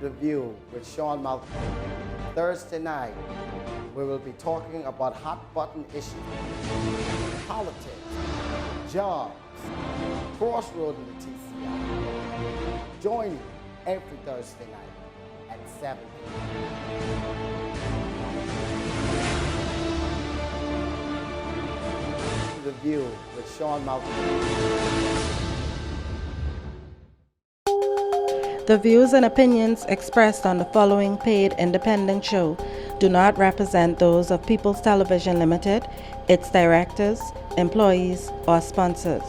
The View with Shaun Malcolm. Thursday night, we will be talking about hot button issues, politics, jobs, crossroad in the TCI. Join me every Thursday night at 7 p.m. The View with Shaun Malcolm. The views and opinions expressed on the following paid independent show do not represent those of People's Television Limited, its directors, employees, or sponsors.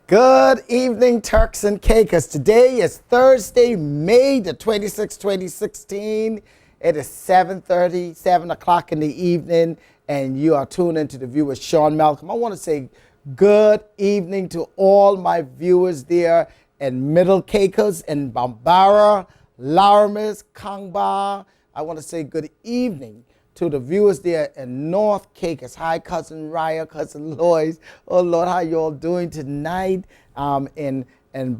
Good evening, Turks and Caicos. Today is Thursday, May the 26th, 2016. It is 7:30, 7 o'clock in the evening, and you are tuned into The View with Shaun Malcolm. I want to say good evening to all my viewers there in Middle Caicos, in Bambara, Laramis, Kangba. I want to say good evening to the viewers there in North Caicos. Hi, Cousin Raya, Cousin Lois. Oh, Lord, how you all doing tonight in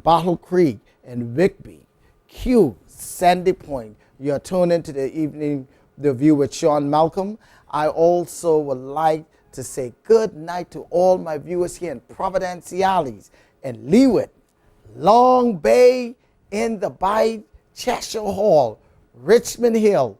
Bottle Creek, in Whitby, Q, Sandy Point. You're tuned into the evening, The View with Shaun Malcolm. I also would like to say good night to all my viewers here in Providenciales, in Leawood, Long Bay, in the Bight, Cheshire Hall, Richmond Hill,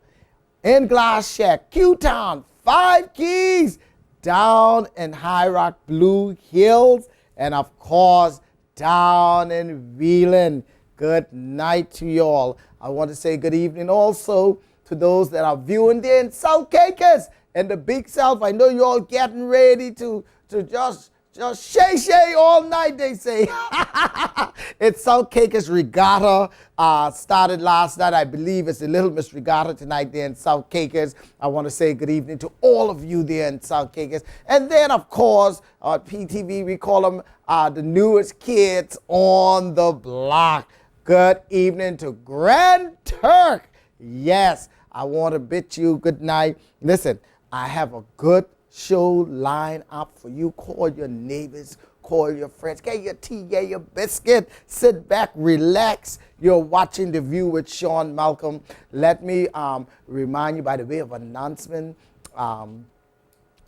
in Glass Shack, Q-Town, Five Keys, down in High Rock, Blue Hills, and of course, down in Wheeling. Good night to you all. I want to say good evening also to those that are viewing there in South Caicos and the Big South. I know you're all getting ready to just shay all night, they say. It's South Caicos Regatta. Started last night. I believe it's the Little Miss Regatta tonight there in South Caicos. I want to say good evening to all of you there in South Caicos. And then, of course, PTV, we call them the newest kids on the block. Good evening to Grand Turk. Yes, I want to bid you good night. Listen, I have a good show lined up for you. Call your neighbors, call your friends, get your tea, get your biscuit, sit back, relax. You're watching The View with Shaun Malcolm. Let me remind you by the way of announcement of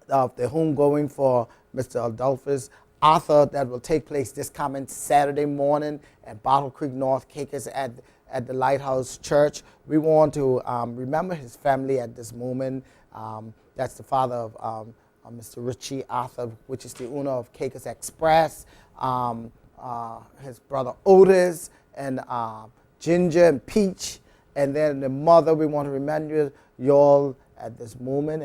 the homegoing for Mr. Adolphus Arthur that will take place this coming Saturday morning at Bottle Creek, North Caicos at the Lighthouse Church. We want to remember his family at this moment. That's the father of Mr. Richie Arthur, which is the owner of Caicos Express, his brother Otis, and Ginger and Peach, and then the mother. We want to remember you all at this moment,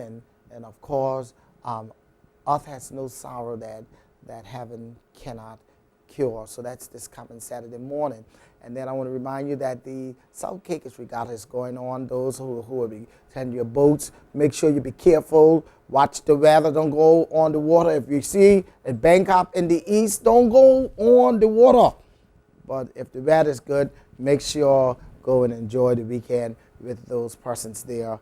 and of course, earth has no sorrow that heaven cannot cure. So that's this coming Saturday morning. And then I want to remind you that the South Caicos Regatta is going on. Those who will be attending your boats, make sure you be careful. Watch the weather. Don't go on the water. If you see a bank up in the east, don't go on the water. But if the weather is good, make sure go and enjoy the weekend with those persons there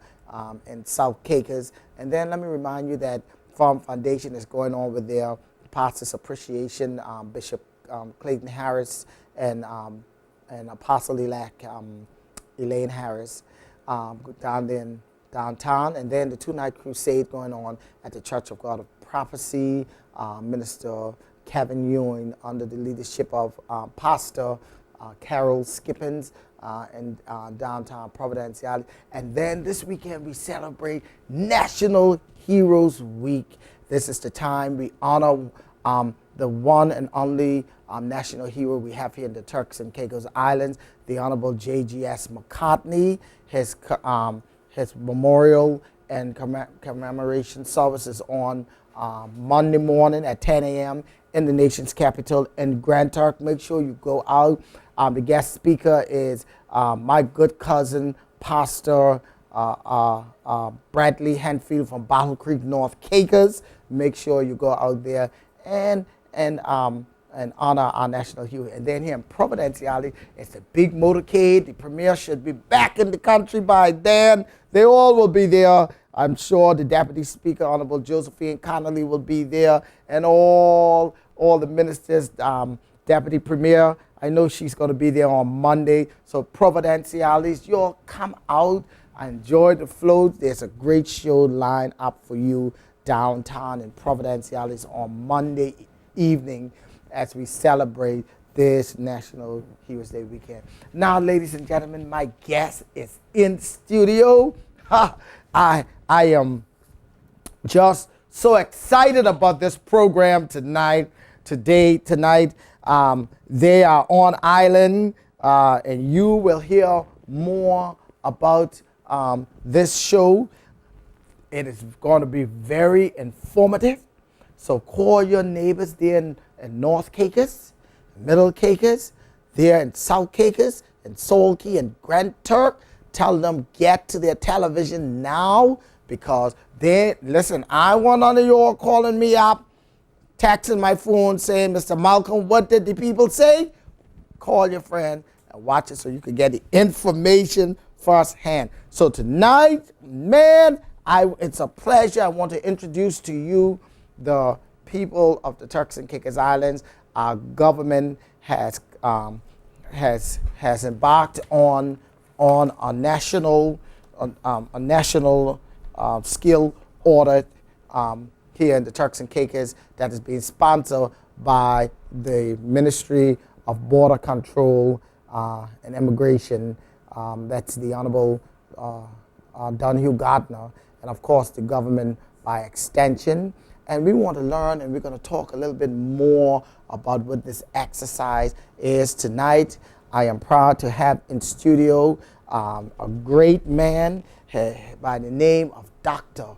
in South Caicos. And then let me remind you that Farm Foundation is going on with their Pastor's Appreciation, Bishop Clayton Harris and Apostle-elect Elaine Harris down there in downtown. And then the two-night crusade going on at the Church of God of Prophecy, Minister Kevin Ewing under the leadership of Pastor Carol Skippins in downtown Providenciales. And then this weekend we celebrate National Heroes Week. This is the time we honor the one and only national hero we have here in the Turks and Caicos Islands, the Honorable J.G.S. McCartney. His memorial and commemoration services on Monday morning at 10 a.m. in the nation's capital in Grand Turk. Make sure you go out. The guest speaker is my good cousin, Pastor Bradley Henfield from Bottle Creek, North Caicos. Make sure you go out there and honor our national hero. And then here in Providenciales, it's a big motorcade. The premier should be back in the country by then. They all will be there. I'm sure the Deputy Speaker, Honorable Josephine Connolly, will be there, and all the ministers, Deputy Premier, I know she's going to be there on Monday. So Providenciales, you'll come out and enjoy the float. There's a great show lined up for you downtown in Providenciales on Monday evening as we celebrate this National Heroes Day weekend. Now, ladies and gentlemen, my guest is in studio. I am just so excited about this program tonight. Tonight, they are on island, and you will hear more about this show. It is going to be very informative. So call your neighbors there in North Caicos, Middle Caicos, there in South Caicos, and Soul Key and Grand Turk. Tell them get to their television now, because they, listen, I want none of you all calling me up, texting my phone saying, Mr. Malcolm, what did the people say? Call your friend and watch it so you can get the information firsthand. So tonight, man, it's a pleasure. I want to introduce to you the people of the Turks and Caicos Islands. Our government has embarked on a national skill audit here in the Turks and Caicos that is being sponsored by the Ministry of Border Control and Immigration. That's the Honorable Dunn Gardner, and of course the government by extension. And we want to learn, and we're going to talk a little bit more about what this exercise is tonight. I am proud to have in studio a great man by the name of Dr.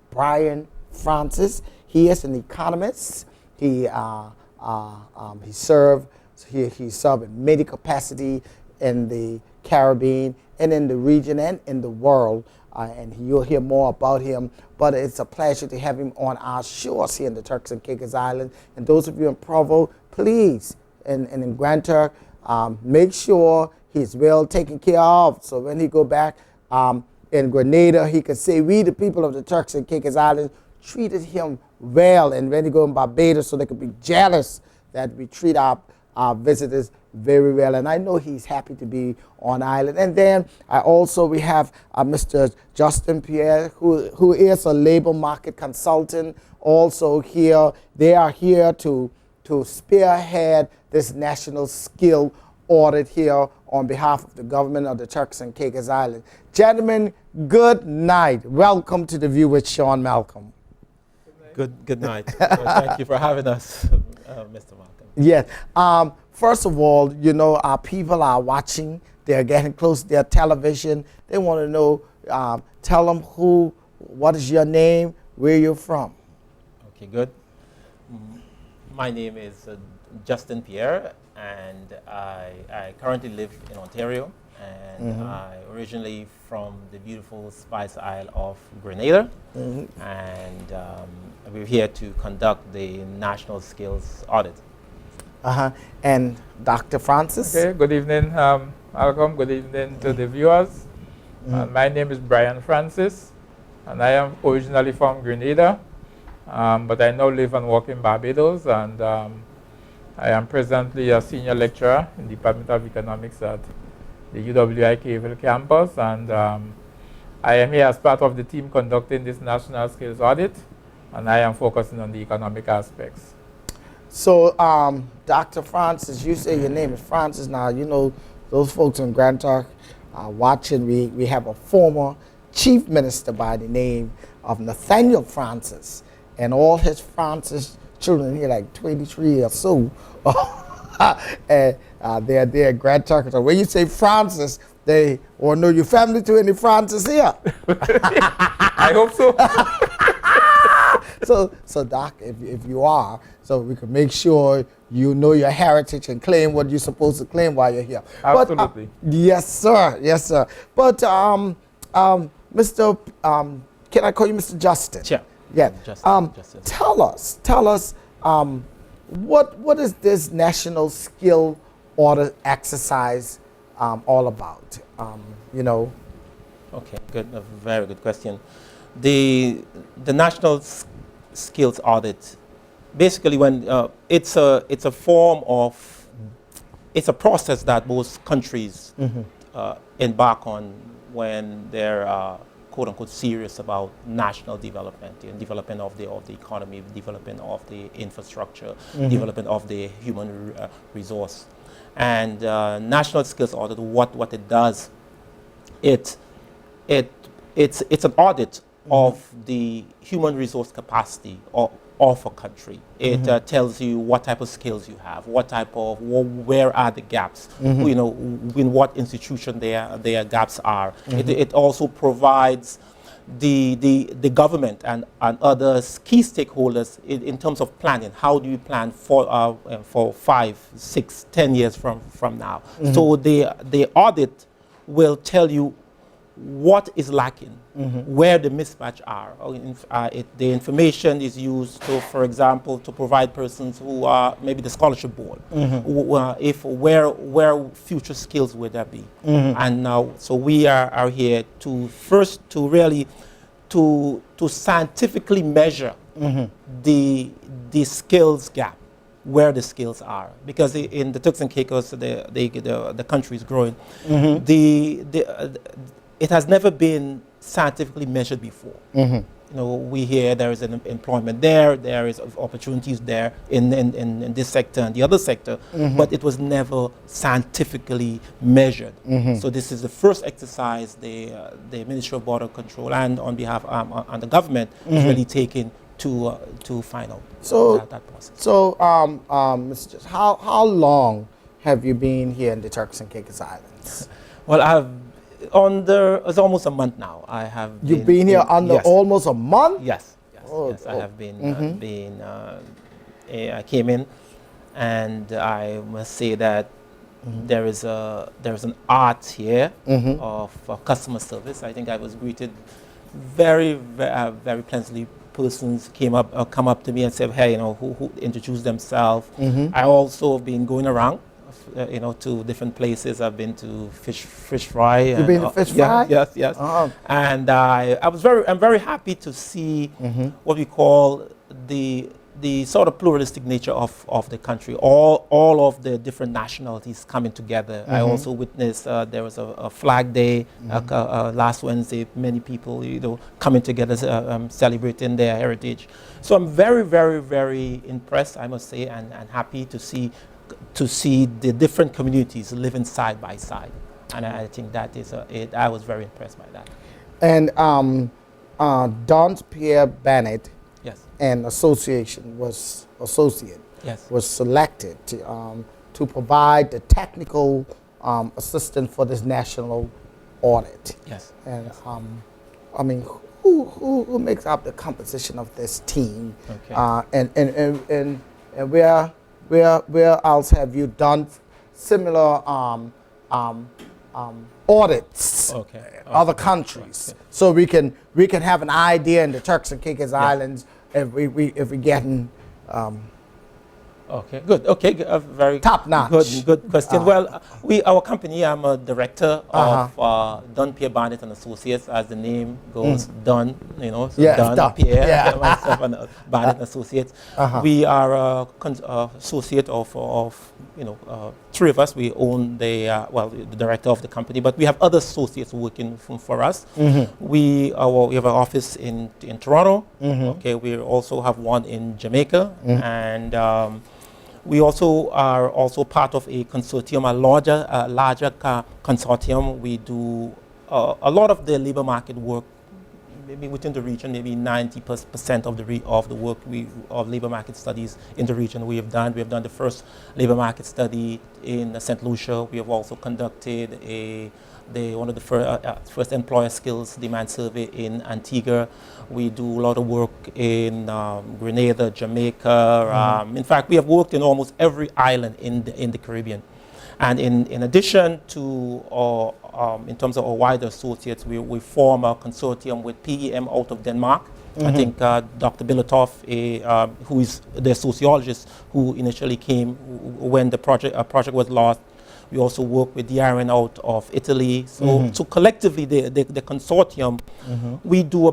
Brian Francis. He is an economist. He served in many capacity in the Caribbean and in the region and in the world. And you'll hear more about him. But it's a pleasure to have him on our shores here in the Turks and Caicos Islands. And those of you in Provo, please, and in Grand Turk, make sure he's well taken care of. So when he go back in Grenada, he can say, we, the people of the Turks and Caicos Islands, treated him well. And when he go in Barbados, so they could be jealous that we treat our visitors very well. And I know he's happy to be on island. And then we have Mr. Justine Pierre, who is a labor market consultant also here. They are here to spearhead this national skill audit here on behalf of the government of the Turks and Caicos Islands. Gentlemen, good night. Welcome to The View with Shaun Malcolm. Good night. Thank you for having us, Mr. Malcolm. Yes. First of all, you know, our people are watching. They're getting close to their television. They want to know, tell them what is your name, where you're from. Okay, good. My name is Justine Pierre, and I currently live in Ontario, and I originally from the beautiful Spice Isle of Grenada, and we're here to conduct the National Skills Audit. And Dr. Francis? Okay, good evening, Malcolm. Good evening to the viewers. My name is Brian Francis, and I am originally from Grenada, but I now live and work in Barbados, and I am presently a senior lecturer in the Department of Economics at the UWI Caville campus, and I am here as part of the team conducting this National Skills Audit, and I am focusing on the economic aspects. So, Dr. Francis, you say your name is Francis. Now, you know, those folks in Grand Turk are watching. We have a former chief minister by the name of Nathaniel Francis, and all his Francis children here, like 23 or so, and they're there at Grand Turk. So when you say Francis, they will know your family to any Francis here. I hope so. So Doc, if you are, so we can make sure you know your heritage and claim what you're supposed to claim while you're here. Absolutely. But, yes, sir. Yes, sir. But Mr. Can I call you Mr. Justin? Sure. Yeah. Justin. Tell us what is this national skill audit exercise all about? You know. Okay, good. A very good question. The National Skills Audit, basically, when it's a form of it's a process that most countries embark on when they're quote unquote serious about national development and development of the economy, development of the infrastructure, development of the human resource. And national skills audit, what it does, it's an audit of the human resource capacity of a country. It tells you what type of skills you have, where are the gaps, you know, in what institution their gaps are. It also provides the government and other key stakeholders in terms of planning. How do you plan for 5, 6, 10 years from now? So the audit will tell you what is lacking, where the mismatch are. The information is used to, for example, to provide persons who are maybe the scholarship board, where future skills would there be. And now, so we are here to really scientifically measure the skills gap, where the skills are, because in the Turks and Caicos, the country is growing. It has never been scientifically measured before. You know, we hear there is an employment there is opportunities there in this sector and the other sector, but it was never scientifically measured. So this is the first exercise the Ministry of Border Control and on behalf of the government is really taking to find out that process. So, Mr. How long have you been here in the Turks and Caicos Islands? Well, it's almost a month now. I have. You've been here under almost a month? Yes. I have been. I came in, and I must say that there is an art here of customer service. I think I was greeted very pleasantly. Persons come up to me and said, "Hey, you know, who introduced themselves." I also have been going around, you know, to different places. I've been to fish fry. You've been to fish fry? Yes. And I'm very happy to see what we call the sort of pluralistic nature of the country. All of the different nationalities coming together. I also witnessed there was a flag day last Wednesday. Many people, you know, coming together celebrating their heritage. So I'm very, very, very impressed, I must say, and happy to see the different communities living side by side. And I think that is I was very impressed by that. And Dunn Pierre Barnett, yes, and associate was selected to provide the technical assistance for this national audit. Yes. And I mean, who makes up the composition of this team? Okay. And where else have you done similar audits? Other countries, so we can have an idea in the Turks and Caicos Islands if we getting. Okay, good. Okay, very top notch. Good question. Well, our company, I'm a director of Dunn Pierre Barnett and Associates, as the name goes. Dunn, you know, so Dunn Pierre, myself and Barnett and Associates. We are associate of you know, 3 of us. We own the director of the company, but we have other associates working for us. We have an office in Toronto. Okay, we also have one in Jamaica, and we also are part of a consortium, a larger consortium. We do a lot of the labor market work, maybe within the region, maybe 90% of the work of labor market studies in the region we have done. We have done the first labor market study in St. Lucia. We have also conducted one of the first employer skills demand survey in Antigua. We do a lot of work in Grenada, Jamaica. In fact, we have worked in almost every island in the Caribbean. And in addition to, in terms of our wider associates, we form a consortium with PEM out of Denmark. I think Dr. Bilotov, who is the sociologist who initially came when the project was We also work with DRN out of Italy. So collectively, the consortium, we do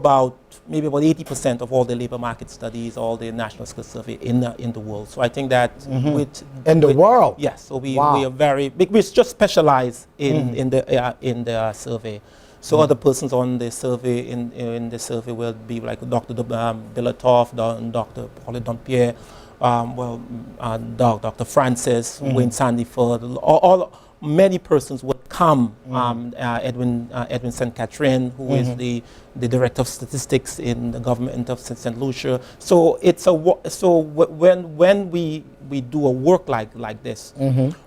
maybe about 80% of all the labor market studies, all the national skills survey in the world. So I think that in the world. Yes. So we are very big. We just specialize in the survey. So other persons on the survey in the survey will be like Dr. Bilatoff, Dr. Dunn Pierre, Dr. Francis, Wayne Sandiford, many persons would come. Edwin St. Catherine, who is the director of statistics in the government of St. Lucia. So it's when we do a work like this,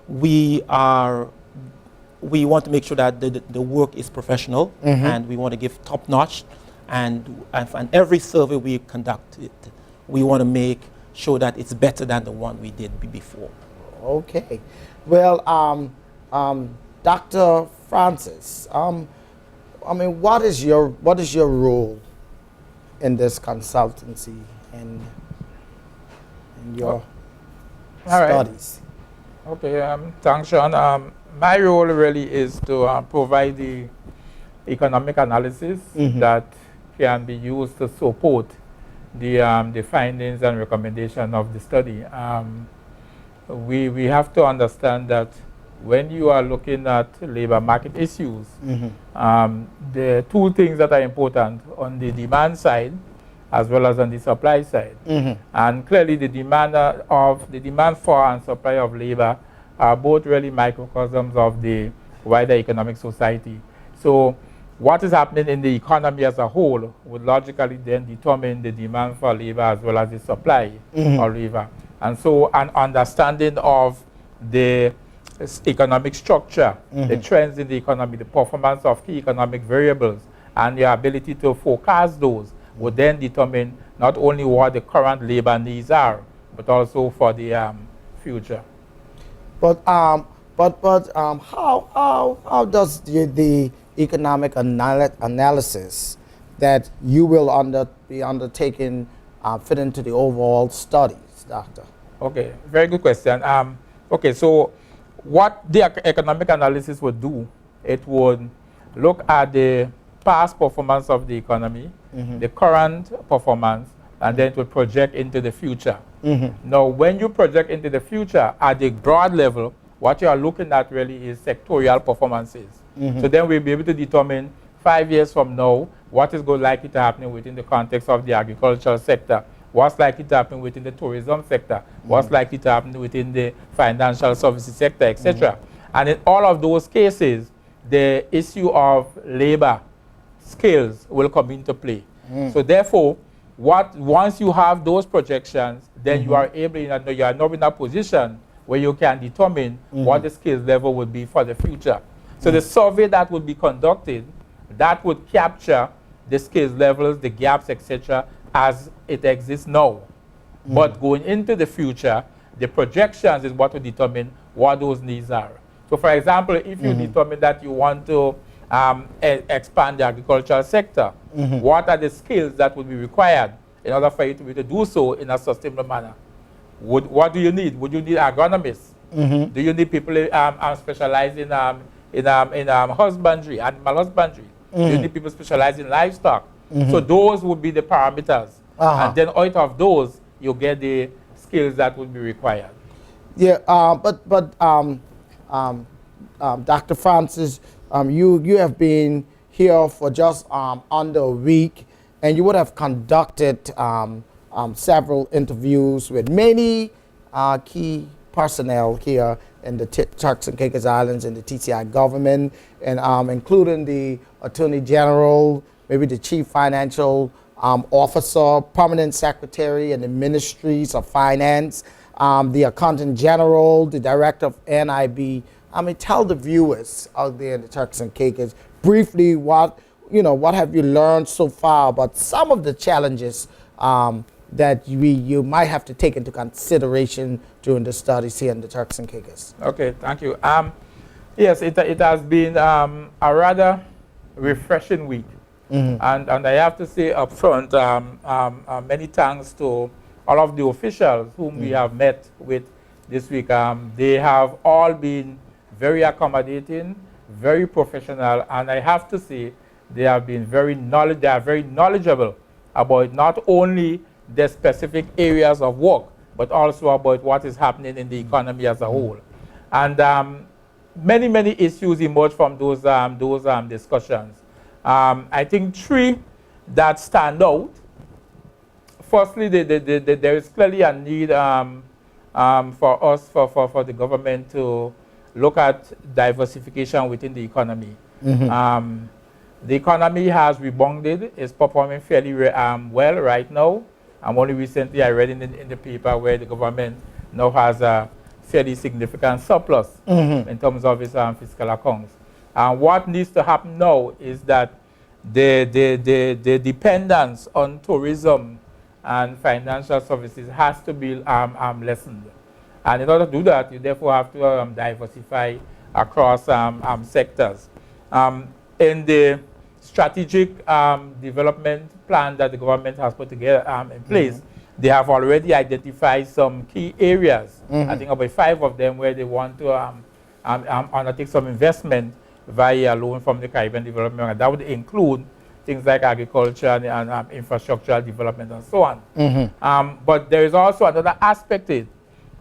we want to make sure that the work is professional, and we want to give top notch, and every survey we conduct, we want to make sure that it's better than the one we did before. Okay. Well, Dr. Francis, I mean, what is your role in this consultancy and in your studies? Okay, thanks, Shaun. My role really is to provide the economic analysis that can be used to support the findings and recommendation of the study. We have to understand that when you are looking at labor market issues, the two things that are important on the demand side as well as on the supply side. And clearly the demand for and supply of labor are both really microcosms of the wider economic society. So what is happening in the economy as a whole would logically then determine the demand for labor as well as the supply of labor. And so an understanding of the economic structure, the trends in the economy, the performance of key economic variables, and the ability to forecast those would then determine not only what the current labor needs are, but also for the future. But how does the economic analysis that you will be undertaking fit into the overall studies, Doctor? Okay, very good question. Okay, so what the economic analysis would do, it would look at the past performance of the economy, the current performance, and then it would project into the future. Now, when you project into the future at the broad level, what you are looking at really is sectorial performances. So then we'll be able to determine 5 years from now what is likely to happen within the context of the agricultural sector, what's likely to happen within the tourism sector, what's likely to happen within the financial services sector, etc. And in all of those cases, the issue of labor skills will come into play. So therefore, once you have those projections, then you are able, you are now in a position where you can determine what the skills level would be for the future. So the survey that would be conducted, that would capture the skills levels, the gaps, etc., as it exists now. But going into the future, the projections is what will determine what those needs are. So for example, if you determine that you want to expand the agricultural sector, what are the skills that would be required in order for you to be able to do so in a sustainable manner? What do you need? Would you need agronomists? Do you need people specialized in husbandry, animal husbandry? Do you need people specialized in livestock? So those would be the parameters. And then out of those, you get the skills that would be required. Yeah, but Dr. Francis, you have been here for just under a week, and you would have conducted several interviews with many key personnel here in the Turks and Caicos Islands and the TCI government, and including the Attorney General, maybe the Chief Financial Officer, Permanent Secretary in the Ministries of Finance, the Accountant General, the Director of NIB. I mean, tell the viewers out there in the Turks and Caicos briefly what have you learned so far about some of the challenges that you might have to take into consideration during the studies here in the Turks and Caicos. Okay, thank you. Yes, it has been a rather refreshing week. And I have to say up front, many thanks to all of the officials whom we have met with this week. They have all been very accommodating, very professional, and I have to say they are very knowledgeable about not only the specific areas of work, but also about what is happening in the economy as a whole. And many issues emerge from those discussions. I think 3 that stand out. Firstly, there is clearly a need for us, for the government to look at diversification within the economy. The economy has rebounded, is performing fairly well right now. Only recently I read in the paper where the government now has a fairly significant surplus in terms of its fiscal accounts. And what needs to happen now is that the dependence on tourism and financial services has to be lessened. And in order to do that, you therefore have to diversify across sectors. In the strategic development plan that the government has put together in place, they have already identified some key areas. I think about 5 of them where they want to undertake some investment via a loan from the Caribbean Development Bank. That would include things like agriculture and infrastructural development and so on. But there is also another aspect to it.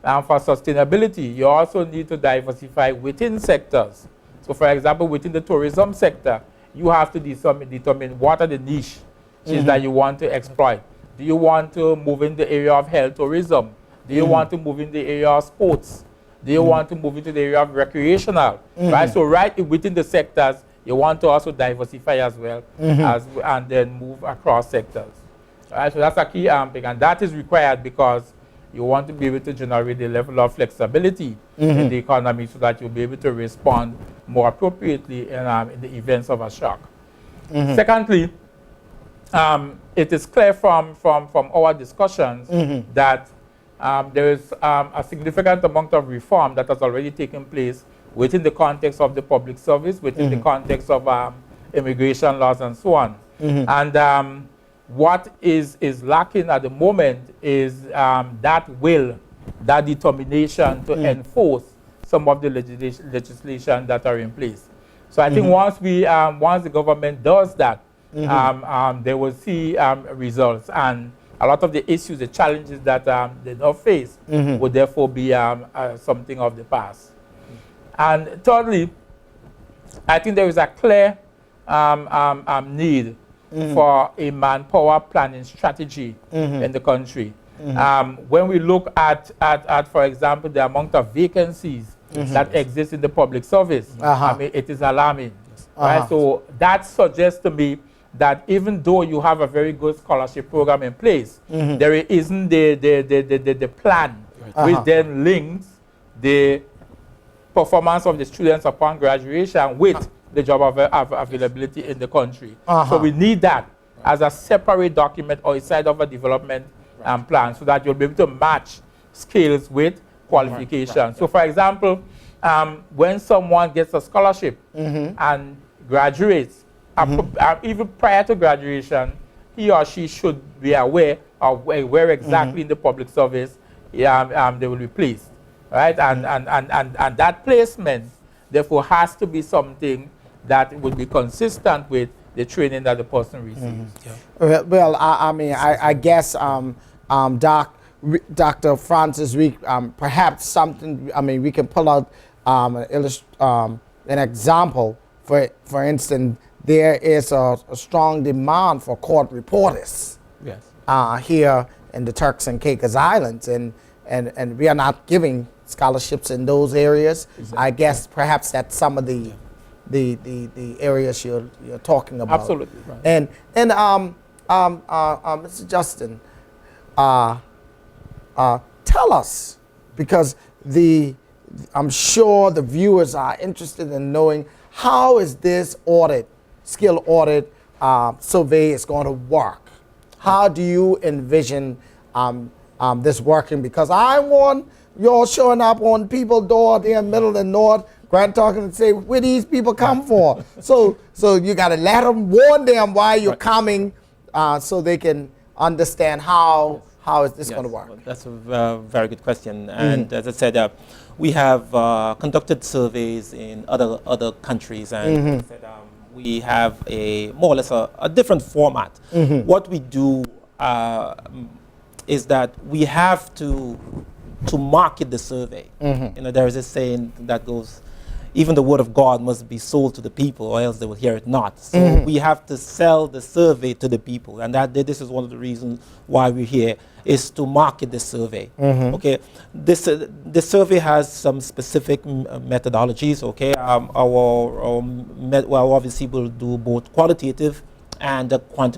For sustainability, you also need to diversify within sectors. So for example, within the tourism sector, you have to determine what are the niches that you want to exploit. Do you want to move in the area of health tourism? Do you want to move in the area of sports? Do you want to move into the area of recreational? Right? So right within the sectors, you want to also diversify as well and then move across sectors. Right? So that's a key thing, and that is required because you want to be able to generate the level of flexibility in the economy so that you'll be able to respond more appropriately in the events of a shock. Secondly, it is clear from our discussions that there is a significant amount of reform that has already taken place within the context of the public service, within the context of immigration laws and so on. And what is lacking at the moment is that will, that determination to enforce some of the legislation that are in place. So I think once the government does that, they will see results, and a lot of the issues, the challenges that they now face will therefore be something of the past. And thirdly, I think there is a clear need for a manpower planning strategy in the country. When we look at, for example, the amount of vacancies that exist in the public service, I mean, it is alarming. Right? So that suggests to me that even though you have a very good scholarship program in place, there isn't the plan which then links the performance of the students upon graduation with the job availability in the country. So we need that as a separate document or a side of a development plan so that you'll be able to match skills with qualifications. So for example, when someone gets a scholarship and graduates, even prior to graduation, he or she should be aware of where exactly in the public service they will be placed, right? And that placement, therefore, has to be something that would be consistent with the training that the person receives. Well, I mean, I guess, Dr. Francis, perhaps something, I mean, we can pull out an example. For instance, there is a strong demand for court reporters here in the Turks and Caicos Islands, and we are not giving scholarships in those areas. I guess perhaps that's some of the areas you're talking about. Absolutely. Right. And Mr. Justine, tell us, because I'm sure the viewers are interested in knowing, how is this skill audit survey is going to work? How do you envision this working? Because I want y'all showing up on people's door there in Middle and North, Grand talking and say, where these people come for? So you got to warn them why you're coming, so they can understand how is this going to work. Well, that's a very good question. And as I said, we have conducted surveys in other countries, and said, we have a more or less a different format. What we do is that we have to market the survey. You know, there is a saying that goes, even the word of God must be sold to the people, or else they will hear it not. So we have to sell the survey to the people, and this is one of the reasons why we're here, is to market the survey. Okay, this survey has some specific methodologies. Okay, well, obviously we'll do both qualitative and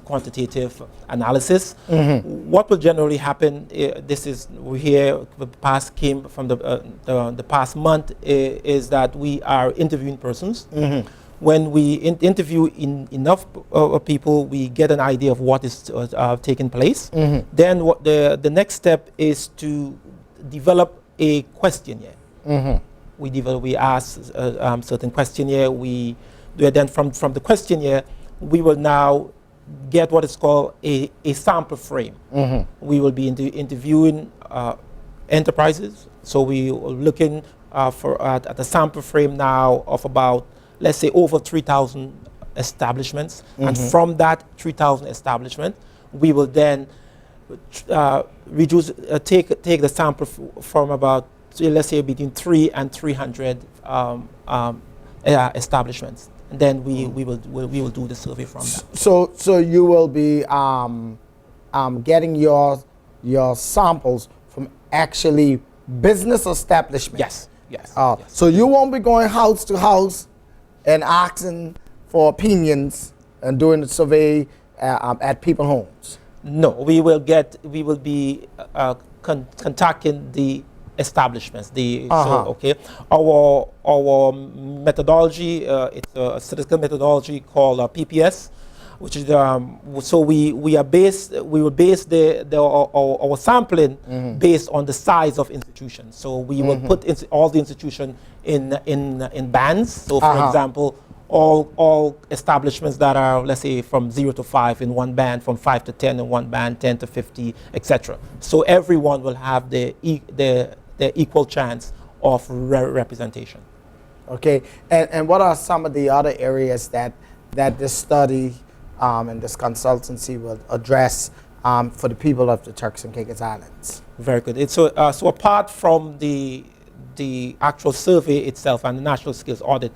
quantitative analysis. What will generally happen? We hear the past came from the past month is that we are interviewing persons. When we interview enough people, we get an idea of what is taking place. Then what the next step is to develop a questionnaire. We ask certain questionnaire. Then from the questionnaire, we will now get what is called a sample frame. We will be interviewing enterprises. So we are looking at a sample frame now of about, let's say, over 3,000 establishments. And from that 3,000 establishment, we will then take the sample from about, let's say, between 3 and 300 establishments. And then we will do the survey from that. So you will be getting your samples from actually business establishments. Yes. So you won't be going house to house and asking for opinions and doing the survey at people's homes. No, we will be contacting the establishments. Our methodology, it's a statistical methodology called PPS, which is so we will base our sampling based on the size of institutions. So we will put all the institutions in bands. So for example, all establishments that are, let's say, from 0 to 5 in one band, from 5 to 10 in one band, 10 to 50, etc. So everyone will have the equal chance of representation. Okay, and what are some of the other areas that this study and this consultancy will address for the people of the Turks and Caicos Islands? Very good. So apart from the actual survey itself and the national skills audit,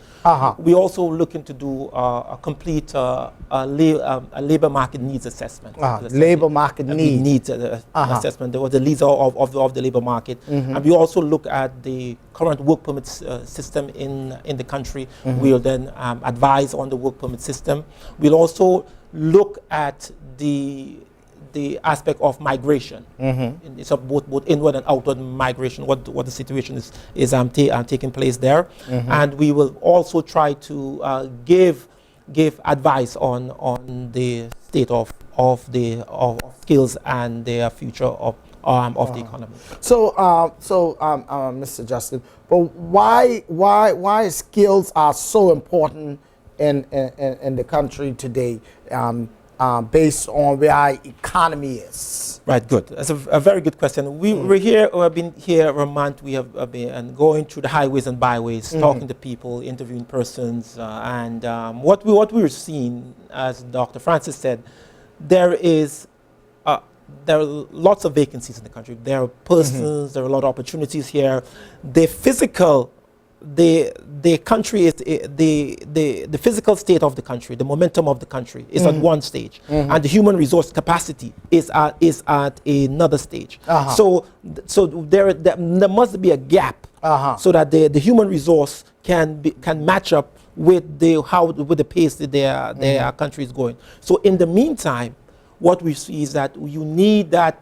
we also looking to do a complete labor market needs assessment. Labor market needs assessment. There was the needs of the labor market, and we also look at the current work permit system in the country. We'll then advise on the work permit system. We'll also look at the aspect of migration. It's both inward and outward migration, what the situation is taking place there. And we will also try to give advice on the state of skills and the future of the economy. So Mr. Justin, but why skills are so important in the country today? Based on where our economy is? Right, good. That's a very good question. We've been here a month. We have been going through the highways and byways, talking to people, interviewing persons, and what we're seeing, as Dr. Francis said, there are lots of vacancies in the country. There are persons, there are a lot of opportunities here. The country is the physical state of the country, the momentum of the country is at one stage, and the human resource capacity is at another stage. So there must be a gap, so that the human resource can match up with the pace that their country is going. So in the meantime, what we see is that you need that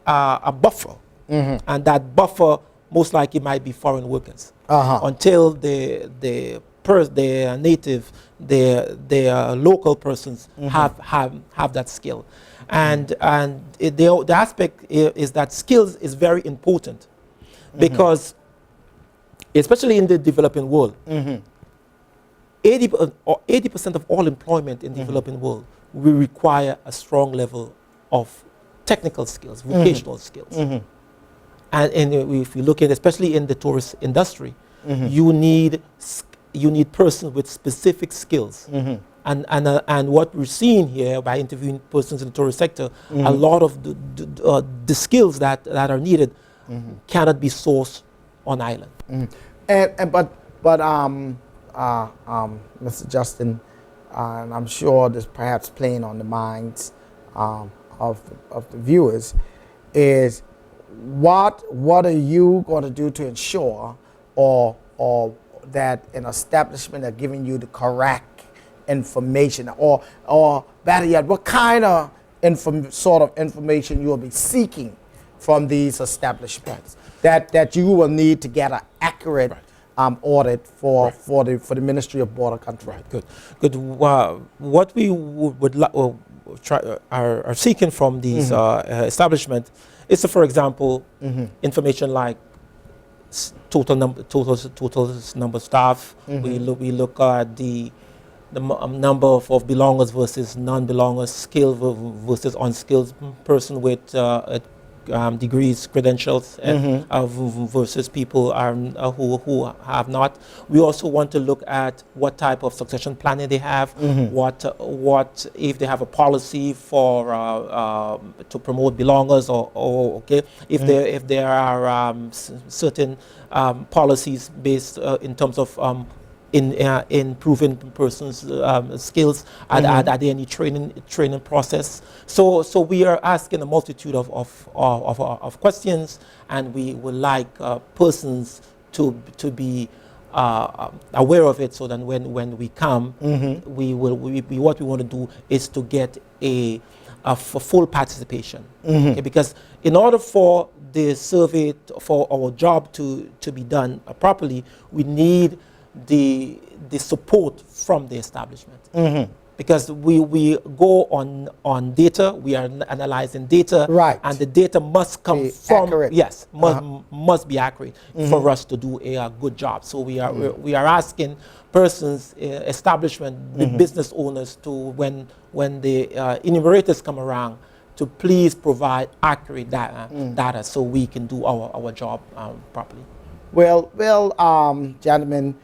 a buffer, and that buffer most likely might be foreign workers. Until the native, the local persons have that skill, and the aspect is that skills is very important, because especially in the developing world, 80% of all employment in the developing world will require a strong level of technical skills, vocational skills. and if you look at, especially in the tourist industry, you need persons with specific skills. And what we're seeing here by interviewing persons in the tourist sector, a lot of the skills that are needed cannot be sourced on island. But Mr. Justin, and I'm sure this perhaps playing on the minds of the viewers, is what are you going to do to ensure or that an establishment are giving you the correct information, or better yet, what kind of sort of information you will be seeking from these establishments that you will need to get an accurate audit for the Ministry of Border Control. Right. Good. What we are seeking from these establishments is, for example, information like total number of staff. We look at the number of belongers versus non-belongers, skilled versus unskilled person with degrees, credentials, versus people who have not. We also want to look at what type of succession planning they have, what if they have a policy for to promote belongers, or if there are certain policies based in terms of in improving persons' skills. Are there any training process? So we are asking a multitude of questions, and we would like persons to be aware of it, so that when we come, what we want to do is to get a full participation. Okay? Because in order for the survey, for our job to be done properly, we need the support from the establishment, because we go on data, we are analyzing data, right, and the data must come from accurate. Yes, must be accurate for us to do a good job. So we are asking persons, establishment, the business owners, to when the enumerators come around, to please provide accurate data so we can do our job properly. Well, gentlemen,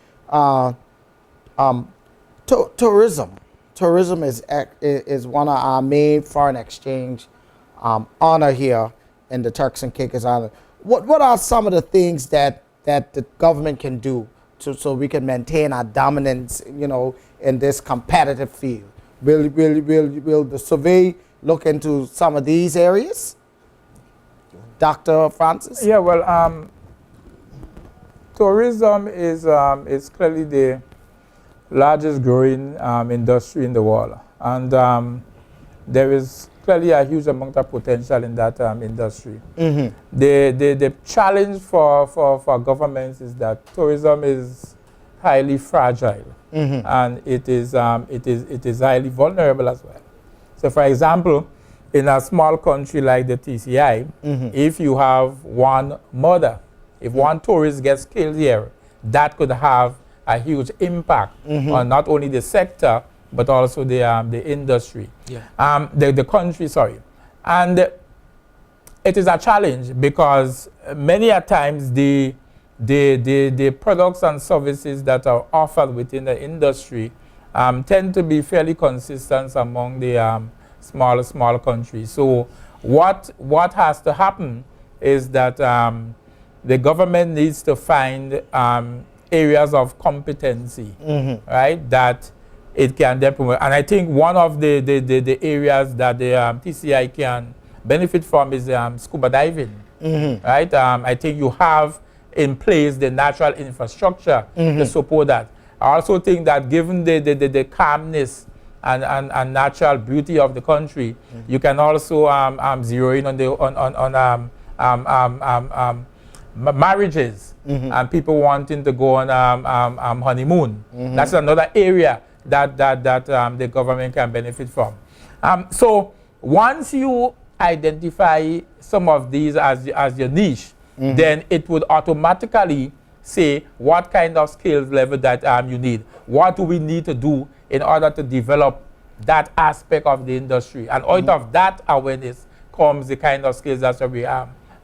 tourism is one of our main foreign exchange honor here in the Turks and Caicos Island. What are some of the things that the government can do so we can maintain our dominance, in this competitive field? Will the survey look into some of these areas, Dr. Francis? Yeah, well, tourism is clearly the largest growing industry in the world, and there is clearly a huge amount of potential in that industry. The challenge for governments is that tourism is highly fragile, and it is highly vulnerable as well. So, for example, in a small country like the TCI, if you have one murder, if one tourist gets killed here, that could have a huge impact on not only the sector, but also the industry, the country, sorry. And it is a challenge because many a times the products and services that are offered within the industry tend to be fairly consistent among the small countries. So what has to happen is that the government needs to find areas of competency, right, that it can then promote. And I think one of the areas that the TCI can benefit from is scuba diving, right? I think you have in place the natural infrastructure to support that. I also think that given the calmness and natural beauty of the country, you can also zero in on marriages and people wanting to go on honeymoon. That's another area that the government can benefit from. So once you identify some of these as your niche, then it would automatically say what kind of skills level that you need. What do we need to do in order to develop that aspect of the industry? And out of that awareness comes the kind of skills that we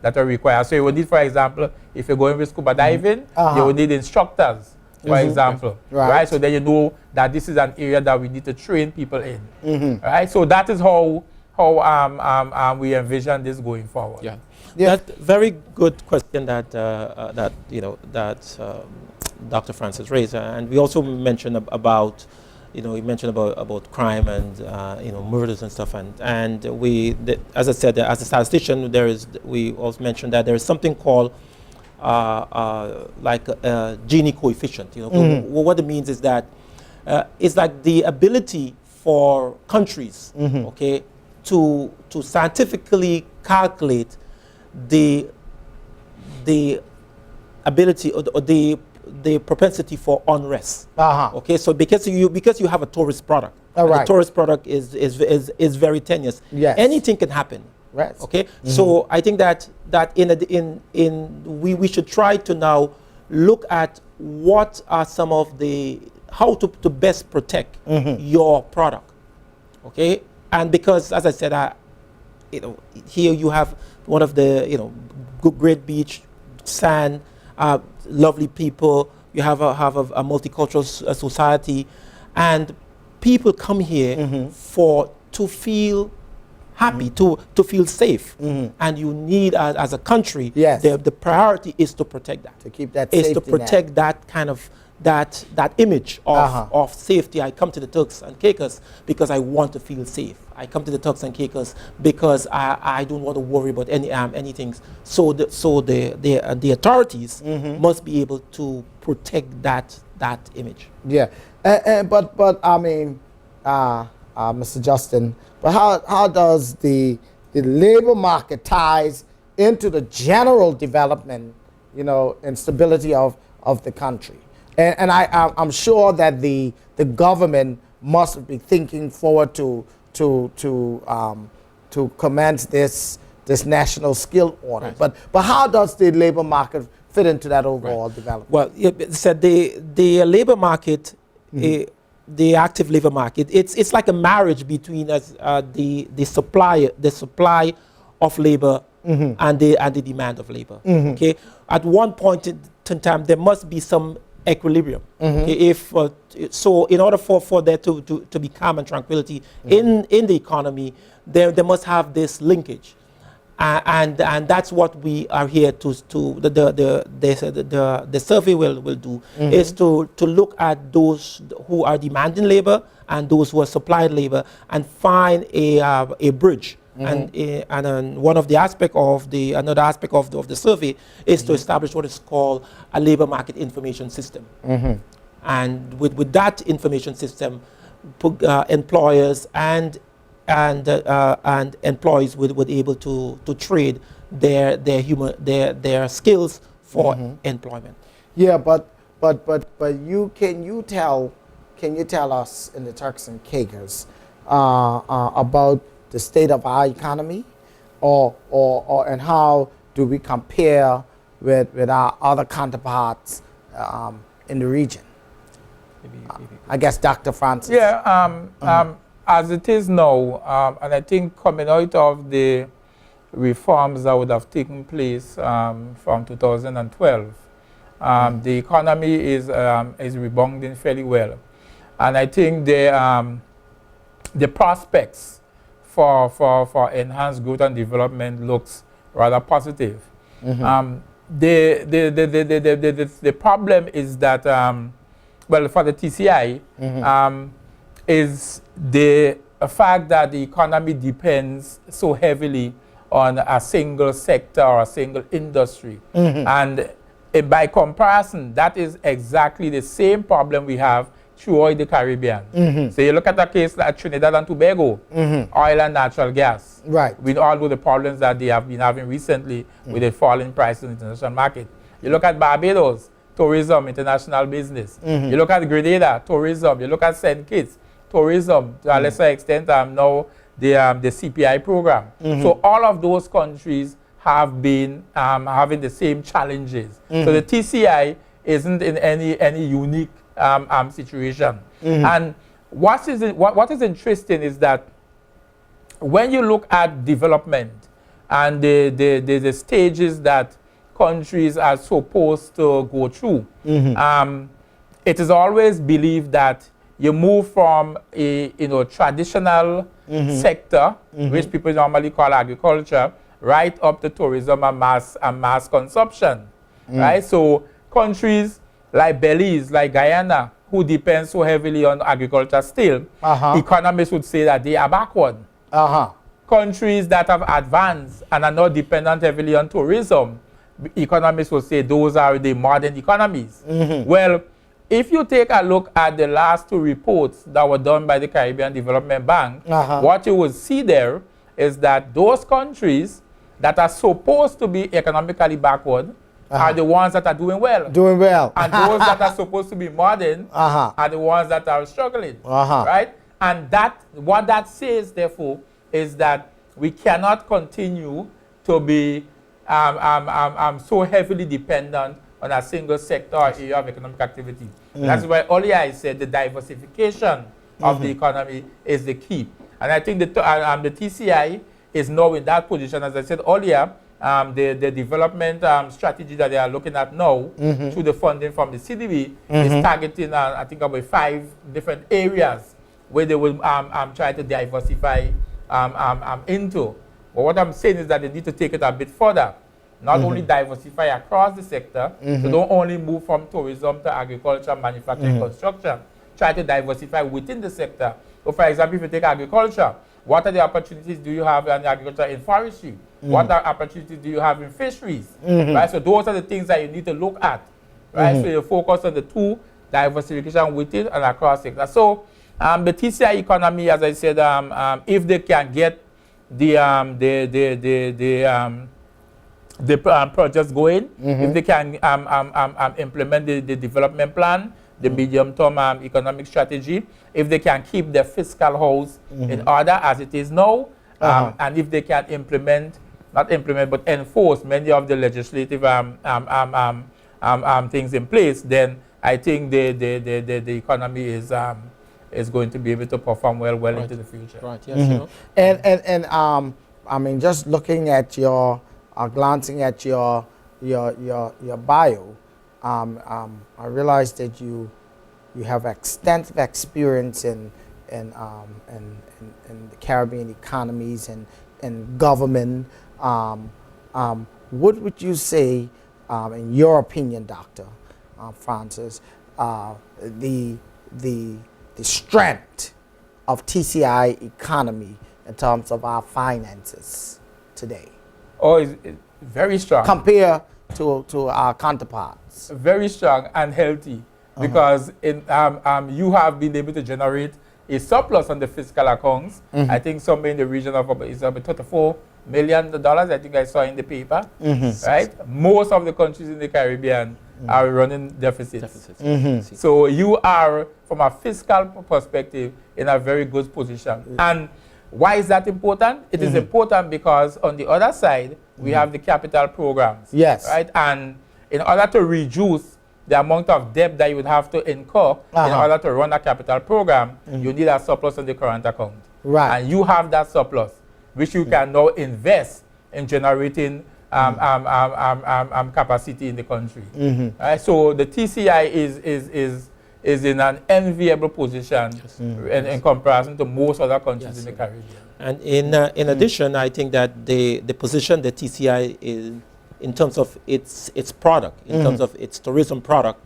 that are required. So you would need, for example, if you're going with scuba diving, you would need instructors, for example. Right. So then you know that this is an area that we need to train people in. Right. So that is how we envision this going forward. Yeah. That very good question that Dr. Francis raised, and we also mentioned about, he mentioned about crime and murders and stuff, and we, as I said, as a statistician, we also mentioned that there is something called like a Gini coefficient. What it means is that it's like the ability for countries, okay, to scientifically calculate the ability or the propensity for unrest. Okay, so because you have a tourist product, the tourist product is very tenuous. Yes. Anything can happen. Right. Okay, so I think that we should try to now look at what are some of how to best protect your product. Okay, and because, as I said, here you have one of the great beach, sand, lovely people. You have a multicultural society, and people come here to feel happy, to feel safe, and you need as a country. Yes. The priority is to protect that. To keep that is safety to protect net. that kind of that image of safety. I come to the Turks and Caicos because I want to feel safe. I come to the Turks and Caicos because I don't want to worry about anything. So the authorities must be able to protect that image. Yeah, but I mean, Mr. Justin, but how does the labor market ties into the general development, and stability of the country? And I'm sure that the government must be thinking forward to commence this national skill audit. Right. But how does the labor market fit into that overall development? Well, so the labor market, the active labor market, it's like a marriage between the supply of labor and the demand of labor. Okay, at one point in time there must be some equilibrium. Okay, so in order for there to be calm and tranquility in the economy, there must have this linkage, and that's what we are here to the survey will do, is to look at those who are demanding labor and those who are supplying labor and find a bridge. And one of the another aspect of the survey is to establish what is called a labor market information system. And with that information system, employers and employees would be able to trade their skills for employment. Yeah, but can you tell us in the Turks and Caicos about the state of our economy, or and how do we compare with our other counterparts in the region? I guess Dr. Francis. Yeah, as it is now, and I think coming out of the reforms that would have taken place from 2012, the economy is rebounding fairly well, and I think the prospects for enhanced growth and development looks rather positive. The problem is that, for the TCI, is the fact that the economy depends so heavily on a single sector or a single industry. And by comparison, that is exactly the same problem we have throughout the Caribbean. So you look at a case like Trinidad and Tobago, oil and natural gas. Right. We all know the problems that they have been having recently with the falling prices in the international market. You look at Barbados, tourism, international business. You look at Grenada, tourism. You look at St. Kitts, tourism. To a lesser extent, now the CPI program. So all of those countries have been having the same challenges. So the TCI isn't in any unique situation. And what is interesting is that when you look at development, and the stages that countries are supposed to go through. It is always believed that you move from a traditional sector, which people normally call agriculture, right up to tourism and mass consumption, right? So countries like Belize, like Guyana, who depend so heavily on agriculture still, economists would say that they are backward. Countries that have advanced and are not dependent heavily on tourism, economists would say those are the modern economies. Well, if you take a look at the last 2 reports that were done by the Caribbean Development Bank, what you will see there is that those countries that are supposed to be economically backward are the ones that are doing well. Doing well. And those that are supposed to be modern are the ones that are struggling. Right? And what that says, therefore, is that we cannot continue to be so heavily dependent on a single sector or area of economic activity. That's why earlier I said the diversification of the economy is the key. And I think the TCI is now in that position. As I said earlier, the development strategy that they are looking at now through the funding from the CDB is targeting, I think, about 5 different areas where they will try to diversify into. But what I'm saying is that they need to take it a bit further. Not only diversify across the sector, so don't only move from tourism to agriculture, manufacturing, construction. Try to diversify within the sector. So for example, if you take agriculture, what are the opportunities do you have in agriculture in forestry? What are opportunities do you have in fisheries? Right? So those are the things that you need to look at. Right? So you focus on the 2, diversification within and across sector. So the TCI economy, as I said, if they can get the projects going, if they can implement the development plan, the medium-term economic strategy, if they can keep their fiscal house in order as it is now, and if they can enforce many of the legislative things in place, then I think the economy is going to be able to perform well into the future. Right. Yes. And I mean, just looking at glancing at your bio, I realized that you have extensive experience in the Caribbean economies and government. What would you say, in your opinion, Dr. Francis, the strength of TCI economy in terms of our finances today? Oh, it's very strong. Compared to our counterparts. Very strong and healthy, because you have been able to generate a surplus on the fiscal accounts. I think somewhere in the region of about $34 million, I think I saw in the paper. Right? Most of the countries in the Caribbean are running deficits. So you are, from a fiscal perspective, in a very good position. And why is that important? It is important because on the other side, we have the capital programs. Yes. Right? And in order to reduce the amount of debt that you would have to incur in order to run a capital program, you need a surplus in the current account. Right. And you have that surplus, which you can now invest in generating capacity in the country. Right? So the TCI is in an enviable position in comparison to most other countries in the Caribbean. And in addition, I think that the position that TCI is in terms of its product, in terms of its tourism product,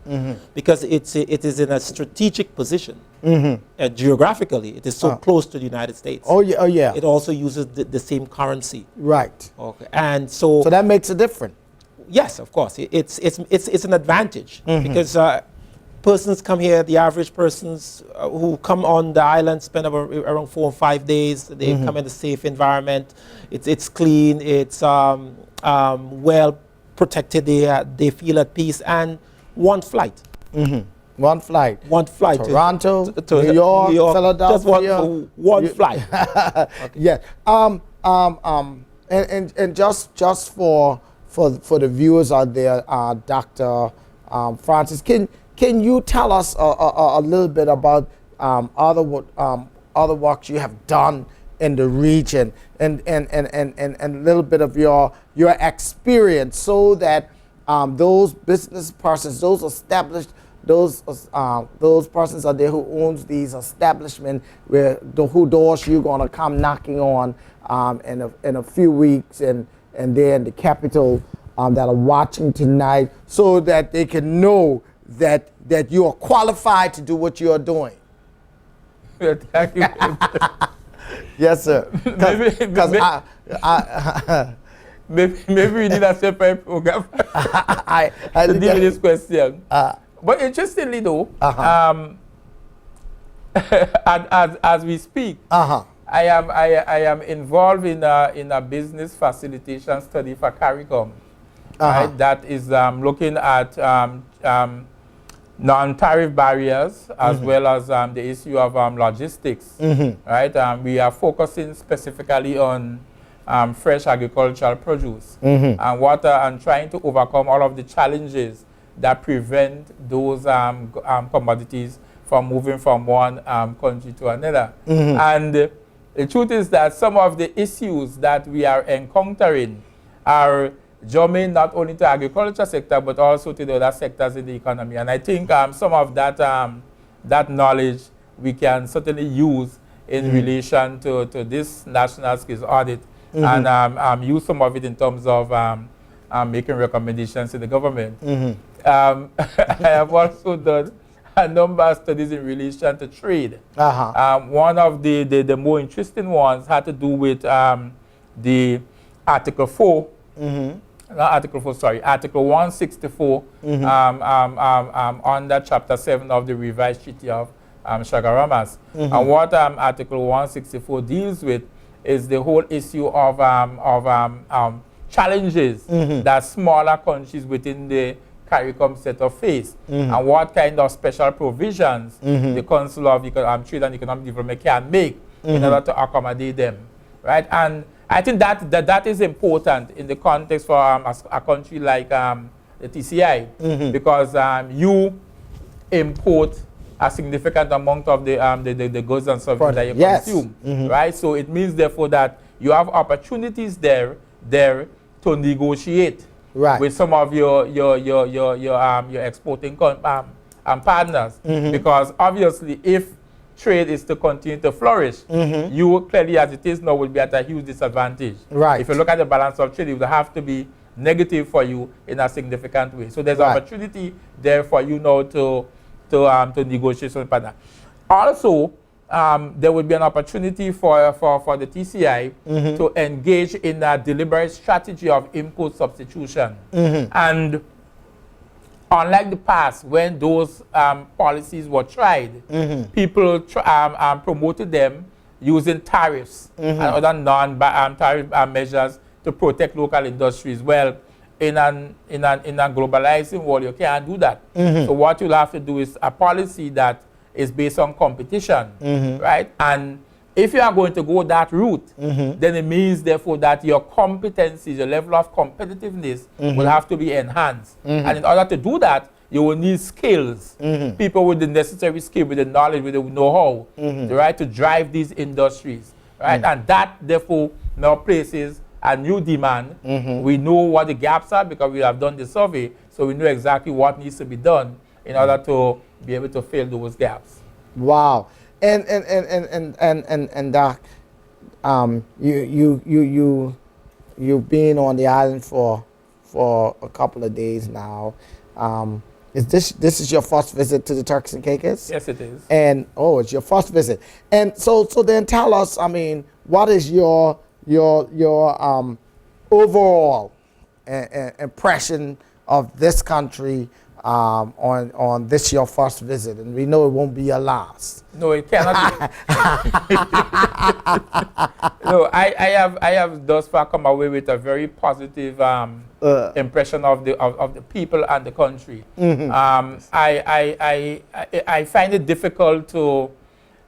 because it is in a strategic position. Geographically, it is so close to the United States. Oh yeah. It also uses the same currency. Right. Okay. And so that makes it different. Yes, of course. It's an advantage because persons come here, the average persons who come on the island spend around 4 or 5 days. They come in a safe environment. It's clean. It's well protected. They feel at peace, and one flight. One flight. Toronto, New York, Philadelphia. Just one flight. Yeah. And just for the viewers out there, Dr. Francis, can you tell us a little bit about other works you have done in the region, and a little bit of your experience, so that those business persons, those established, those persons are there who owns these establishments, who doors you're gonna come knocking on in a few weeks, and then the capital that are watching tonight, so that they can know that you are qualified to do what you are doing. Thank you. Yes, sir. Maybe we need a separate program to deal with this question. But interestingly, though, as we speak, I am involved in a business facilitation study for CARICOM. Right, that is looking at non-tariff barriers, as well as the issue of logistics. Right, we are focusing specifically on fresh agricultural produce, and trying to overcome all of the challenges that prevent those commodities from moving from one country to another. And the truth is that some of the issues that we are encountering are germane not only to agriculture sector, but also to the other sectors in the economy. And I think some of that that knowledge we can certainly use in relation to this national skills audit, and use some of it in terms of making recommendations to the government. I have also done a number of studies in relation to trade. One of the more interesting ones had to do with the Article 4, Article 164 under Chapter 7 of the revised Treaty of Chagaramas. And what Article 164 deals with is the whole issue of challenges that smaller countries within the CARICOM setup face, and what kind of special provisions the Council of Trade and Economic Development can make in order to accommodate them, right? And I think that is important in the context for a country like the TCI, because you import a significant amount of the goods and services that you consume, right? So it means therefore that you have opportunities there to negotiate with some of your exporting partners, because obviously if trade is to continue to flourish, you clearly, as it is now, will be at a huge disadvantage. If you look at the balance of trade, it will have to be negative for you in a significant way. So there's opportunity there for you now to negotiate with partner. Also, there will be an opportunity for the TCI to engage in a deliberate strategy of import substitution. And unlike the past, when those policies were tried, people promoted them using tariffs and other non-tariff measures to protect local industries. Well, in a globalizing world, you can't do that. So what you'll have to do is a policy that is based on competition, right? And if you are going to go that route, then it means, therefore, that your competencies, your level of competitiveness will have to be enhanced. And in order to do that, you will need skills, people with the necessary skill, with the knowledge, with the know-how, right, to drive these industries, right? And that, therefore, now places a new demand. We know what the gaps are because we have done the survey, so we know exactly what needs to be done in order to be able to fill those gaps. Wow. And Doc, you've been on the island for a couple of days now. Is this is your first visit to the Turks and Caicos? Yes, it is. And it's your first visit. And so then tell us, I mean, what is your overall impression of this country on this your first visit? And we know it won't be your last. No, it cannot be. No, I have thus far come away with a very positive impression of the people and the country. I find it difficult to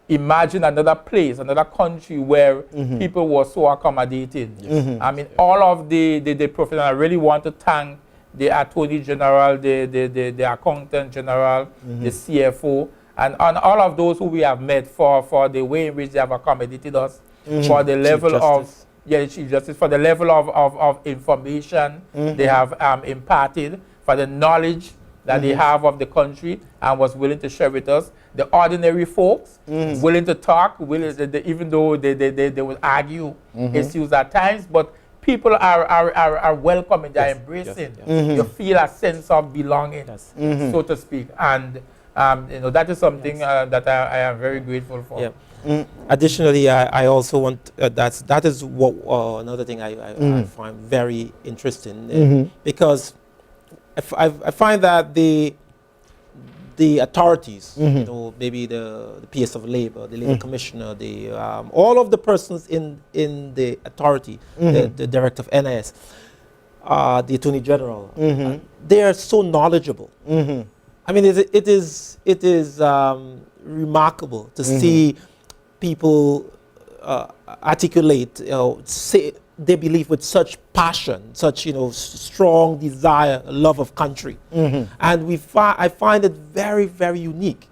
imagine another place, another country where people were so accommodating. I mean, all of the professionals. I really want to thank the Attorney General, the Accountant General, the CFO, and all of those who we have met for the way in which they have accommodated us. for the level Justice. the Chief Justice, for the level of information they have imparted, for the knowledge that they have of the country and was willing to share with us. The ordinary folks willing to talk, even though they would argue issues at times, but people are welcoming, they're embracing. You feel a sense of belonging, so to speak. And that is something that I am very grateful for. Yeah. Additionally, I also want that is what another thing I find very interesting because I find that the authorities, maybe the PS of Labor, the Labor Commissioner, the all of the persons in the authority, the Director of NIS, the Attorney General, they are so knowledgeable. I mean, it is remarkable to see people articulate, say they believe with such passion, such strong desire, love of country, and I find it very, very unique,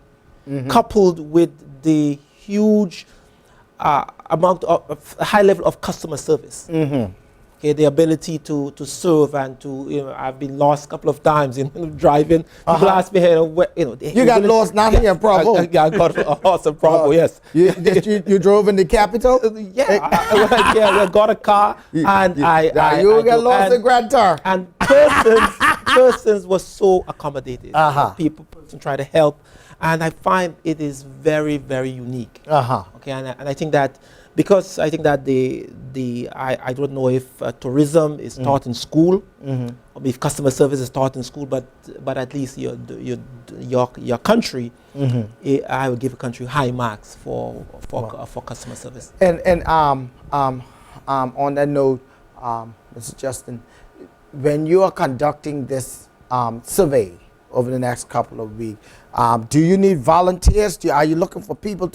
coupled with the huge amount of high level of customer service. Okay, the ability to serve and to I've been lost a couple of times in driving. People ask me, you got lost not here in Provo. I got lost in Provo. Yes. You drove in the capital. I got a car and I got lost in Grand Turk. And persons were so accommodated. Person try to help, and I find it is very, very unique. Okay, and I think that. Because I think that I don't know if tourism is taught in school, or if customer service is taught in school, but at least your country, I would give a country high marks for customer service. And on that note, Mr. Justin, when you are conducting this survey over the next couple of weeks, do you need volunteers? Are you looking for people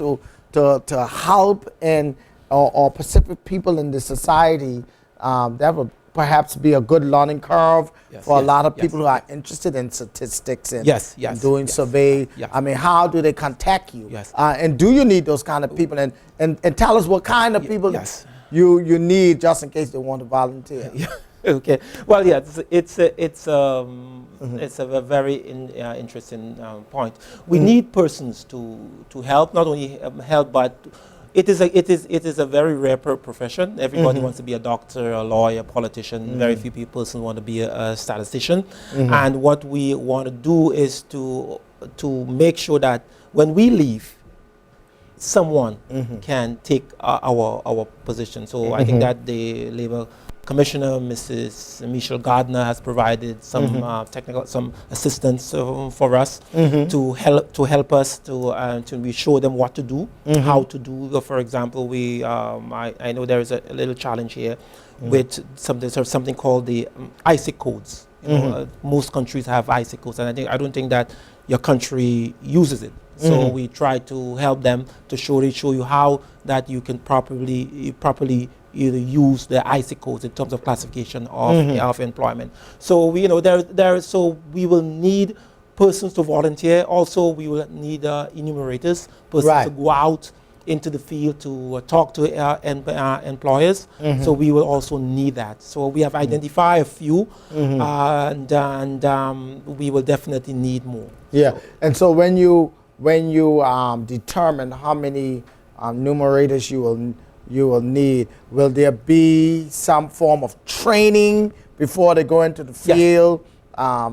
to help or specific people in the society that would perhaps be a good learning curve for a lot of people who are interested in statistics and doing survey? I mean, how do they contact you? And do you need those kind of people? And tell us what kind of people you need, just in case they want to volunteer. Okay. Well, it's a very interesting point. We need persons to help, not only help, but it is a very rare profession. Everybody wants to be a doctor, a lawyer, a politician. Very few people want to be a statistician. And what we want to do is to make sure that when we leave, someone can take our position. So I think that the Labor Commissioner, Mrs. Michelle Gardner, has provided some some assistance for us to help us to show them what to do, how to do. For example, I know there is a little challenge here with something called the ISIC codes. Most countries have ISIC codes, and I don't think that your country uses it. So we try to help them to show you how that you can properly either use the ISIC codes in terms of classification of employment. So we will need persons to volunteer. Also, we will need enumerators, persons to go out into the field to talk to employers. So we will also need that. So we have identified a few, and we will definitely need more. Yeah, and so when you determine how many numerators you will need, will there be some form of training before they go into the field?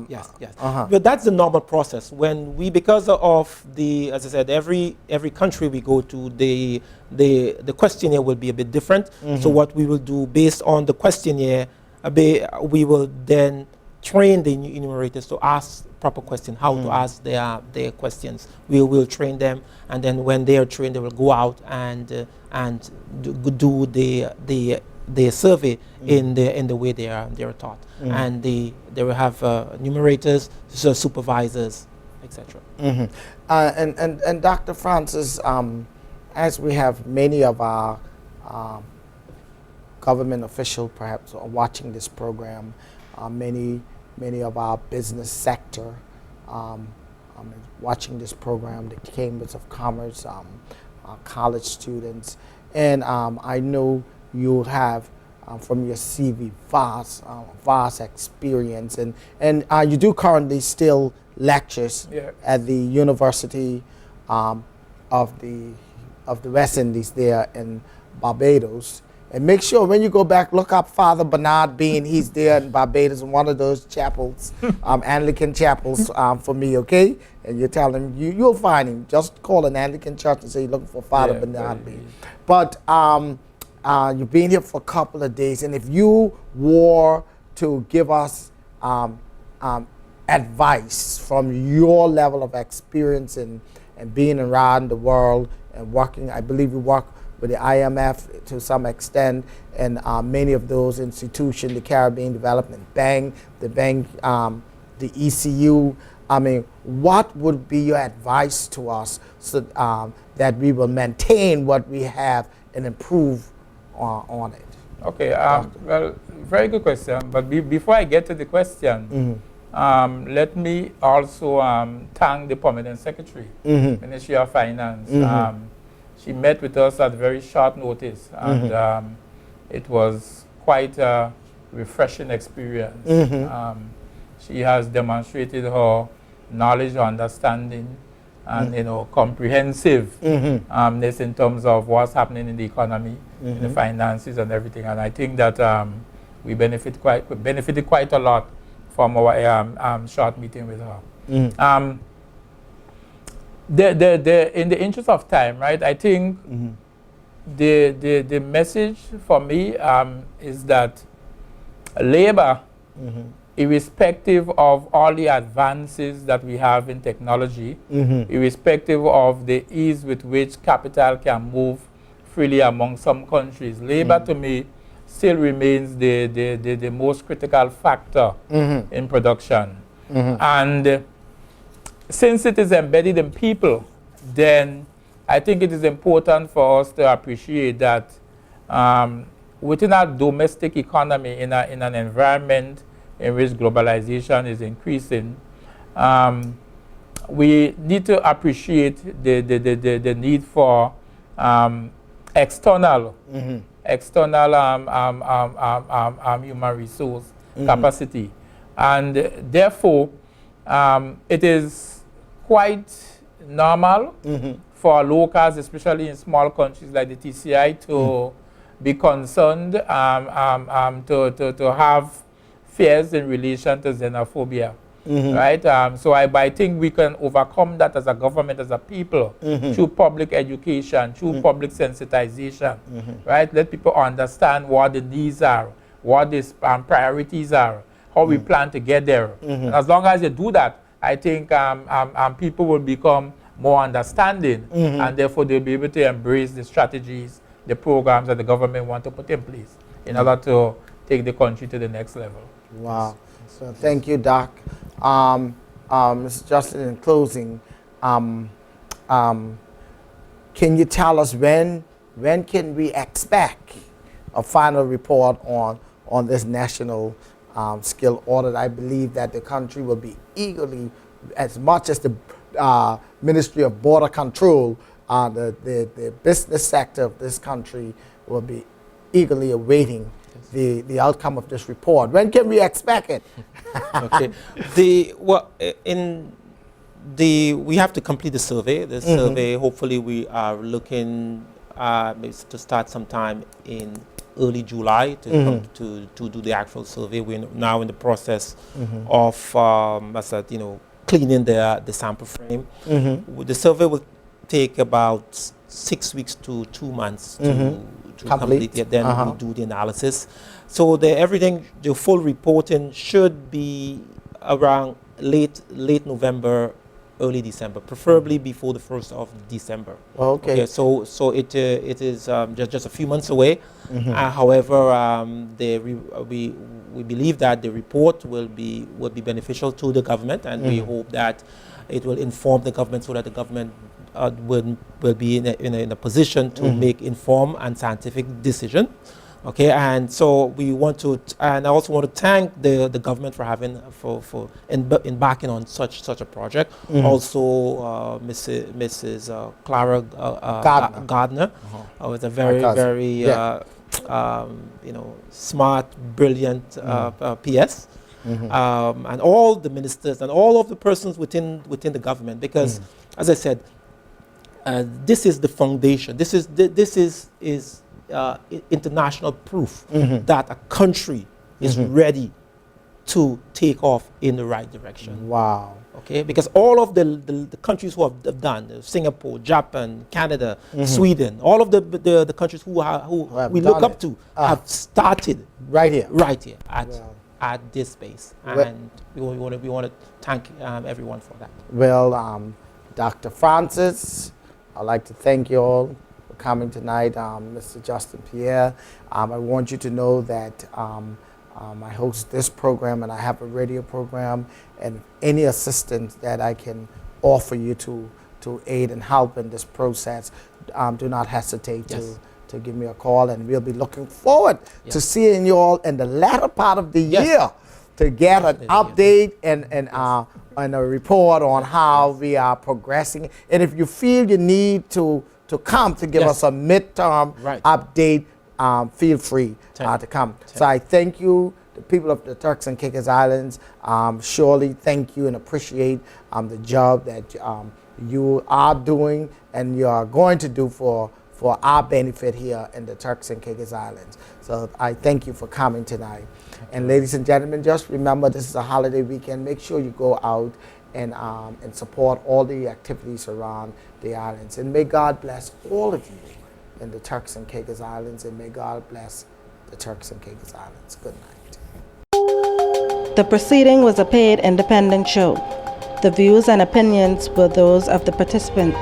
Yes. But that's the normal process. Because of as I said, every country we go to, the questionnaire will be a bit different. So what we will do based on the questionnaire, we will then train the enumerators to ask proper questions, how to ask their questions. We will train them, and then when they are trained, they will go out and do the survey in the way they are taught, and they will have enumerators, supervisors, etc. And Dr. Francis, as we have many of our government officials perhaps are watching this program, many of our business sector watching this program, the Chambers of Commerce, college students, and I know you have from your CV vast experience, and you do currently still lectures Yeah. at the University of the West Indies there in Barbados. And make sure when you go back, look up Father Bernard Bean. He's there in Barbados in one of those chapels, Anglican chapels for me, okay? And you tell him, you'll find him. Just call an Anglican church and say you're looking for Father Bernard Bean. But you've been here for a couple of days, and if you were to give us advice from your level of experience and being around the world and working, I believe you work with the IMF to some extent, and many of those institutions, the Caribbean Development Bank, the ECU. I mean, what would be your advice to us so that we will maintain what we have and improve on it? Okay, well, very good question. But before I get to the question, let me also thank the Permanent Secretary, Ministry of Finance. She met with us at very short notice, and it was quite a refreshing experience. She has demonstrated her knowledge, understanding, and comprehensiveness in terms of what's happening in the economy, in the finances, and everything. And I think that we benefited quite a lot from our short meeting with her. In the interest of time, right? I think the message for me is that labor, irrespective of all the advances that we have in technology, irrespective of the ease with which capital can move freely among some countries, labor to me still remains the most critical factor in production. And since it is embedded in people, then I think it is important for us to appreciate that within our domestic economy, in an environment in which globalization is increasing, we need to appreciate the need for external human resource capacity. And therefore, it is quite normal for locals, especially in small countries like the TCI, to be concerned, to have fears in relation to xenophobia, right? So I think we can overcome that as a government, as a people, through public education, through public sensitization, right? Let people understand what the needs are, what the priorities are, how we plan to get there. And as long as you do that, I think people will become more understanding, and therefore they'll be able to embrace the strategies, the programs that the government want to put in place in order to take the country to the next level. Wow. So thank you, Doc. Mr. Justine, in closing, can you tell us when can we expect a final report on this national skill audit? I believe that the country will be eagerly, as much as the Ministry of Border Control, the business sector of this country will be eagerly awaiting the outcome of this report. When can we expect it? Okay. We have to complete the survey. The survey, hopefully we are looking to start sometime in early July to do the actual survey. We're now in the process of cleaning the sample frame. The survey will take about 6 weeks to 2 months to complete it. Then we do the analysis. So the full reporting should be around late November, early December, preferably before the 1st of December. Okay. So it is just a few months away. However, we believe that the report will be beneficial to the government, and we hope that it will inform the government so that the government will be in a position to make informed and scientific decision Okay, and so we want to, and I also want to thank the government for having for embarking on such a project. Also, Mrs. Clara Gardner was a very smart, brilliant PS, and all the ministers and all of the persons within the government. Because, as I said, this is the foundation. This is international proof that a country is ready to take off in the right direction. Wow. Okay, because all of the countries who have done, Singapore, Japan, Canada, Sweden, all of the countries who we look up to have started right here at this space, and we want to thank everyone for that. Well, Dr. Francis, I'd like to thank you all for coming tonight. Mr. Justine Pierre, I want you to know that I host this program and I have a radio program, and any assistance that I can offer you to aid and help in this process, do not hesitate to give me a call, and we'll be looking forward to seeing you all in the latter part of the year to get an update and a report on how we are progressing. And if you feel you need to come to give us a midterm update, feel free to come. So I thank you, the people of the Turks and Caicos Islands. Surely thank you and appreciate the job that you are doing and you are going to do for our benefit here in the Turks and Caicos Islands. So I thank you for coming tonight. And ladies and gentlemen, just remember this is a holiday weekend. Make sure you go out and support all the activities around the islands. And may God bless all of you in the Turks and Caicos Islands, and may God bless the Turks and Caicos Islands. Good night. The proceeding was a paid independent show. The views and opinions were those of the participants.